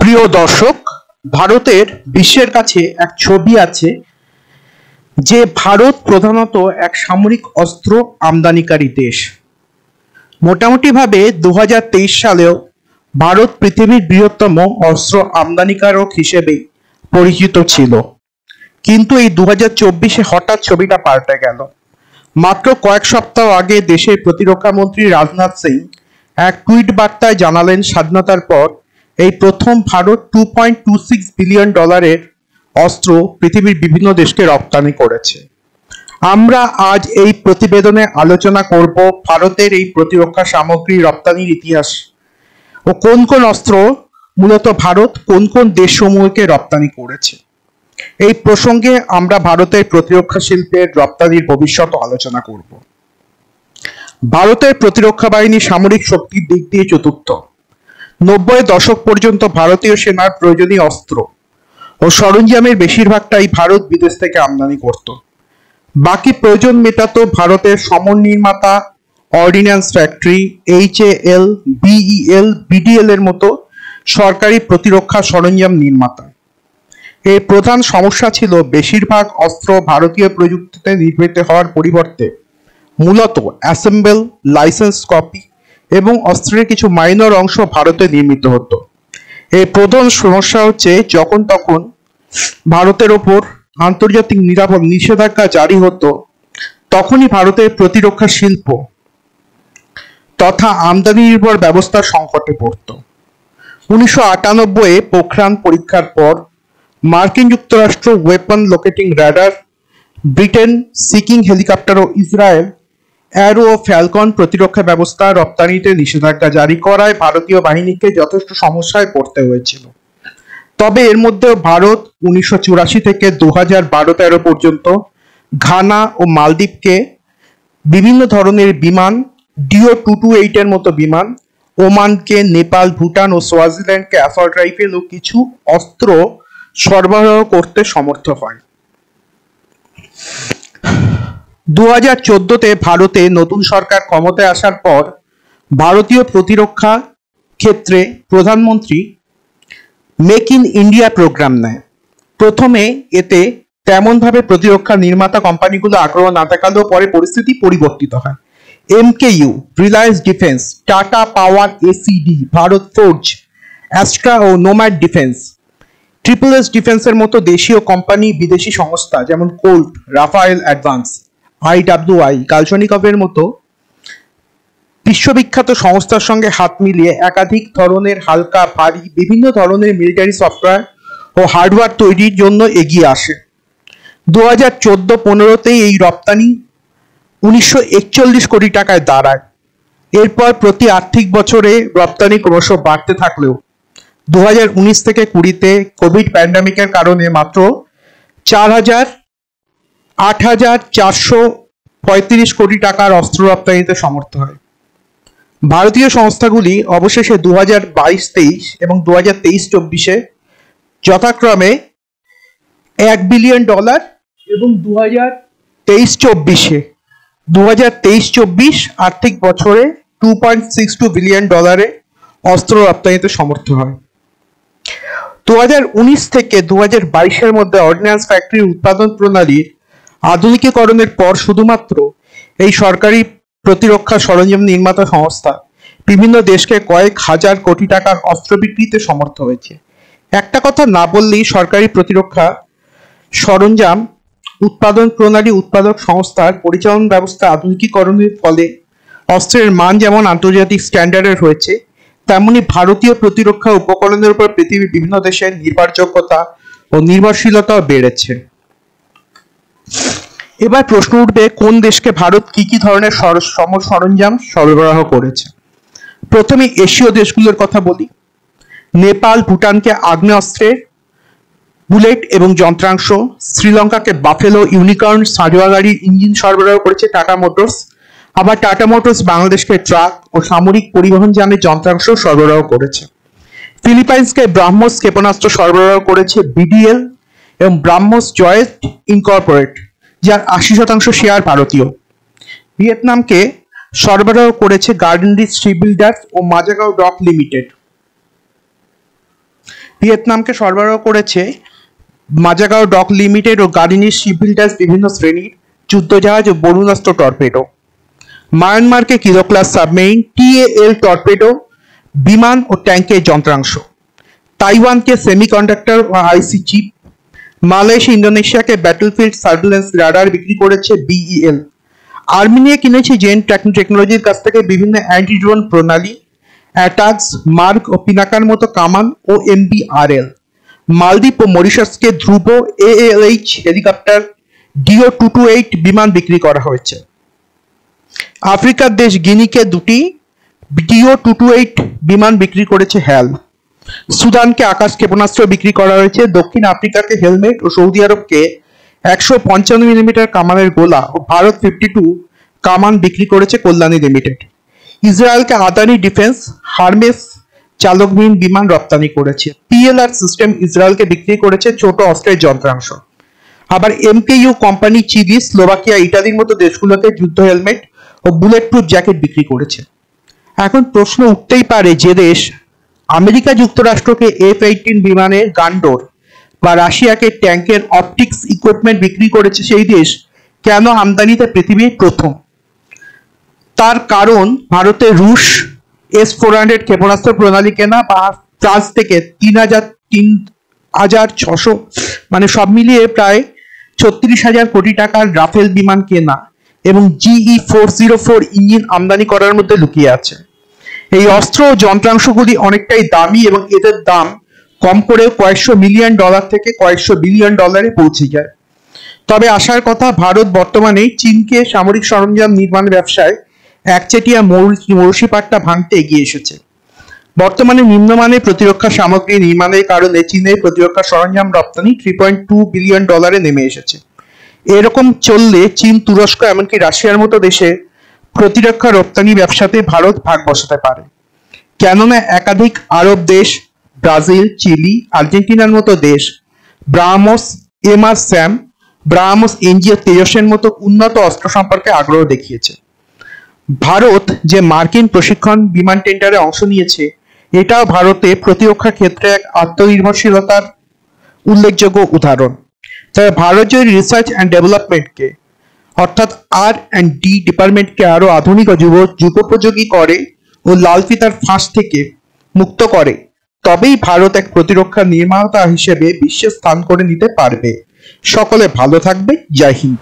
প্রিয় দর্শক, ভারতের বিশ্বের কাছে এক ছবি আছে যে ভারত প্রধানত এক সামরিক অস্ত্র আমদানিকারী দেশ। মোটামুটিভাবে 2023 সালেও ভারত পৃথিবীর বৃহত্তম অস্ত্র আমদানিকারক হিসেবে পরিচিত ছিল, কিন্তু এই 2024-এ হঠাৎ ছবিটা পাল্টে গেল। মাত্র কয়েক সপ্তাহ আগে দেশের প্রতিরক্ষা মন্ত্রী রাজনাথ সিং এক টুইট বার্তায় জানালেন, স্বাধীনতার পর এই প্রথম ভারত $2.26 বিলিয়ন অস্ত্র পৃথিবীর বিভিন্ন দেশকে রপ্তানি করেছে। আমরা আজ এই প্রতিবেদনে আলোচনা করব ভারতের এই প্রতিরক্ষা সামগ্রী রপ্তানির ইতিহাস ও কোন কোন অস্ত্র মূলত ভারত কোন কোন দেশসমূহকে রপ্তানি করেছে। এই প্রসঙ্গে আমরা ভারতের প্রতিরক্ষা শিল্পের রপ্তানির ভবিষ্যৎ আলোচনা করব। ভারতের প্রতিরক্ষা বাহিনী সামরিক শক্তির দিক দিয়ে চতুর্থ। 90-এর দশক পর্যন্ত ভারতীয় সেনার প্রয়োজনীয় অস্ত্র ও সরঞ্জামের বেশিরভাগটাই ভারত বিদেশ থেকে আমদানি করত। বাকি প্রয়োজন মেটাতো ভারতের সমর নির্মাতা, ordinance factory, HAL, BEL, BDL এর মতো সরকারি প্রতিরক্ষা সরঞ্জাম নির্মাতা। এর প্রধান সমস্যা ছিল বেশিরভাগ অস্ত্র ভারতীয় প্রযুক্তিতে নির্মিত হওয়ার পরিবর্তে মূলত অ্যাসেম্বল, লাইসেন্স কপি এবং অস্ত্রের কিছু মাইনর অংশ ভারতে নির্মিত হতো। এর প্রধান সমস্যা হচ্ছে যখন তখন ভারতের ওপর আন্তর্জাতিক নিষেধাজ্ঞা জারি হতো, তখনই ভারতের প্রতিরক্ষা শিল্প তথা আমদানি নির্ভর ব্যবস্থার সংকটে পড়ত। 1998-এ পোখরান পরীক্ষার পর মার্কিন যুক্তরাষ্ট্র weapon locating radar, Britain Sea King helicopter ও ইসরায়েল অ্যারো ও ফ্যালকন প্রতিরক্ষা ব্যবস্থা রপ্তানিতে নিষেধাজ্ঞা জারি করায় ভারতীয় বাহিনীকে যথেষ্ট সমস্যায় পড়তে হয়েছিল। তবে এর মধ্যেও ভারত 1984 থেকে 2012-13 পর্যন্ত ঘানা ও মালদ্বীপকে বিভিন্ন ধরনের বিমান, DO-228 এর মতো বিমান, ওমানকে, নেপাল, ভুটান ও সোয়াজিল্যান্ডকে অ্যাসল্ট রাইফেল ও কিছু অস্ত্র সরবরাহ করতে সমর্থ হয়। 2014-তে ভারতে নতুন সরকার ক্ষমতায় আসার পর ভারতীয় প্রতিরক্ষা ক্ষেত্রে প্রধানমন্ত্রী মেক ইন ইন্ডিয়া প্রোগ্রাম নেয়। প্রথমে এতে তেমনভাবে প্রতিরক্ষা নির্মাতা কোম্পানিগুলো আগ্রহ না দেখালেও পরে পরিস্থিতি পরিবর্তিত হয়। MKU, রিলায়েন্স ডিফেন্স, টাটা পাওয়ার, ACD, ভারত ফোর্জ, অ্যাস্ট্রা ও নোম্যাড ডিফেন্স, SSS ডিফেন্সের মতো দেশীয় কোম্পানি, বিদেশি সংস্থা যেমন কোল্ট, রাফায়েল অ্যাডভান্স, IWI, কালশনিকভের মতো বিশ্ববিখ্যাত সংস্থার সঙ্গে হাত মিলিয়ে একাধিক ধরনের হালকা ভারী বিভিন্ন ধরনের মিলিটারি সফটওয়্যার ও হার্ডওয়্যার তৈরির জন্য এগিয়ে আসে। 2014-15-তেই এই রপ্তানি 1941 কোটি টাকায় দাঁড়ায়। এরপর প্রতি আর্থিক বছরে রপ্তানি ক্রমশ বাড়তে থাকলেও 2019 থেকে 20-তে কোভিড প্যান্ডামিকের কারণে মাত্র 8,435 কোটি টাকার অস্ত্র রপ্তানিতে সমর্থ হয়। ভারতীয় সংস্থাগুলি অবশেষে 2022-23 এবং 2023-24-এ যথাক্রমে $1 বিলিয়ন এবং 2023-24 আর্থিক বছরে $2.62 বিলিয়ন অস্ত্র রপ্তানিতে সমর্থ হয়। 2019 থেকে 2022-এর মধ্যে অর্ডিন্যান্স ফ্যাক্টরির উৎপাদন প্রণালীর আধুনিকীকরণের পর শুধুমাত্র এই সরকারি প্রতিরক্ষা সরঞ্জাম নির্মাতা সংস্থা বিভিন্ন দেশকে কয়েক হাজার কোটি টাকার অস্ত্র বিক্রিতে সমর্থ হয়েছে। একটা কথা না বললেই সরকারি প্রতিরক্ষা সরঞ্জাম উৎপাদন প্রণালী উৎপাদক সংস্থার পরিচালন ব্যবস্থা আধুনিকীকরণের ফলে অস্ত্রের মান যেমন আন্তর্জাতিক স্ট্যান্ডার্ডের হয়েছে, তেমনি ভারতীয় প্রতিরক্ষা উপকরণের উপর পৃথিবীর বিভিন্ন দেশের নির্ভরযোগ্যতা ও নির্ভরশীলতাও বেড়েছে। এবার প্রশ্ন উঠবে, কোন দেশকে ভারত কি কি ধরনের সরঞ্জাম সরবরাহ করেছে। প্রথমে এশীয় দেশগুলোর কথা বলি। নেপাল, ভুটানকে আগ্নেয়াস্ত্রের বুলেট এবং যন্ত্রাংশ, শ্রীলঙ্কাকে বাফেলো, ইউনিকর্ন, সাঁজোয়া গাড়ির ইঞ্জিন সরবরাহ করেছে টাটা মোটরস। আবার টাটা মোটরস বাংলাদেশকে ট্রাক ও সামরিক পরিবহন যানের যন্ত্রাংশ সরবরাহ করেছে। ফিলিপাইন্সকে ব্রাহ্মস ক্ষেপণাস্ত্র সরবরাহ করেছে BDL এবং ব্রাহ্মস জয়েট ইনকর্পোরেট, যার 80% শেয়ার ভারতীয়। ভিয়েতনামকে সরবরাহ করেছে গার্ডেন রিচ শিপবিল্ডার্স ও মাজাগাঁও ডক লিমিটেড। ভিয়েতনামকে সরবরাহ করেছে মাজাগাঁও ডক লিমিটেড ও গার্ডিনিস শিপবিল্ডার্স বিভিন্ন শ্রেণীর যুদ্ধজাহাজ ও বরুণাস্ত্র টর্পেডো। মায়ানমারকে kilo class submarine, TAL torpedo, বিমান ও ট্যাঙ্কের যন্ত্রাংশ। তাইওয়ানকে সেমিকন্ডাক্টর ও IC চিপ। মালয়েশিয়া ইন্দোনেশিয়াকে ব্যাটলফিল্ড সার্ভেলেন্স রাডার বিক্রি করেছে BEL। আর্মেনিয়া কিনেছে জেন টেকনোলজির কাছ থেকে বিভিন্ন অ্যান্টি ড্রোন প্রণালী, অ্যাটাকস, মার্ক ও পিনাকার মতো কামান ও MBRL। মালদ্বীপ ও মরিশাসকে ধ্রুব AALH হেলিকপ্টার, DO-228 বিমান বিক্রি করা হয়েছে। আফ্রিকার দেশ গিনিকে দুটি DO-228 বিমান বিক্রি করেছে HAL। সুদানকে আকাশ ক্ষেপণাস্ত্র বিক্রি করা হয়েছে। দক্ষিণ আফ্রিকাকে হেলমেট ও সৌদি আরবকে 155 মিলিমিটার কামানের গোলা ও ভারত 52 কামান বিক্রি করেছে কল্যাণী লিমিটেড। ইসরায়েলকে আদানি ডিফেন্স হারমেস চালকবিহীন বিমান রপ্তানি করেছে। PLR সিস্টেম ইসরায়েলকে বিক্রি করেছে ছোট অস্ত্রের যন্ত্রাংশ। আবার MKU কোম্পানি চিলি, স্লোভাকিয়া, ইটালির মতো দেশগুলোকে যুদ্ধ হেলমেট ও বুলেট প্রুফ জ্যাকেট বিক্রি করেছে। এখন প্রশ্ন উঠতেই পারে, যে দেশ আমেরিকা যুক্তরাষ্ট্রকে F-18 বিমানের গান্ডোর বা রাশিয়াকে ট্যাঙ্কের অপটিক্স ইকুইপমেন্ট বিক্রি করেছে, সেই দেশ কেন আমদানিতে পৃথিবীর প্রথম? তার কারণ ভারতের রুশ S-400 ক্ষেপণাস্ত্র প্রণালী কেনা বা ফ্রান্স থেকে 3,600 মানে সব মিলিয়ে প্রায় 36,000 কোটি টাকার রাফেল বিমান কেনা এবং GE-404 ইঞ্জিন আমদানি করার মধ্যে লুকিয়ে আছে। এই অস্ত্র ও যন্ত্রাংশগুলি অনেকটাই দামি এবং এদের দাম কম করে কয়েকশো মিলিয়ন ডলার থেকে কয়েকশো বিলিয়ন ডলারে পৌঁছে যায়। তবে আসার কথা, ভারত বর্তমানে চীনকে সামরিক সরঞ্জাম নির্মাণ ব্যবসায় একচেটিয়া মৌরসিপাট্টা ভাঙতে এগিয়ে এসেছে। বর্তমানে নিম্নমানের প্রতিরক্ষা সামগ্রী নির্মাণের কারণে চীনের প্রতিরক্ষা সরঞ্জাম রপ্তানি 3.2 বিলিয়ন ডলারে নেমে এসেছে। এরকম চললে চীন, তুরস্ক এমনকি রাশিয়ার মতো দেশে প্রতিরক্ষা রপ্তানি ব্যবসাতে ভারত ভাগ বসাতে পারে। কেননা একাধিক আরব দেশ, ব্রাজিল, চিলি, আর্জেন্টিনার মতো দেশ ব্রাহ্মস, MR-SAM, ব্রাহ্মস NGO তেজসের মতো উন্নত অস্ত্র সম্পর্কে আগ্রহ দেখিয়েছে। ভারত যে মার্কিন প্রশিক্ষণ বিমান টেন্ডারে অংশ নিয়েছে, এটাও ভারতে প্রতিরক্ষা ক্ষেত্রে এক আত্মনির্ভরশীলতার উল্লেখযোগ্য উদাহরণ। তবে ভারত যদি রিসার্চ অ্যান্ড ডেভেলপমেন্টকে অর্থাৎ R&D ডিপার্টমেন্টকে আরো আধুনিক ও যুগোপযোগী করে ও লাল ফিতার ফাঁস থেকে মুক্ত করে, তবেই ভারত এক প্রতিরক্ষা নির্মাতা হিসেবে বিশ্বে স্থান করে নিতে পারবে। সকলে ভালো থাকবে। জয় হিন্দ।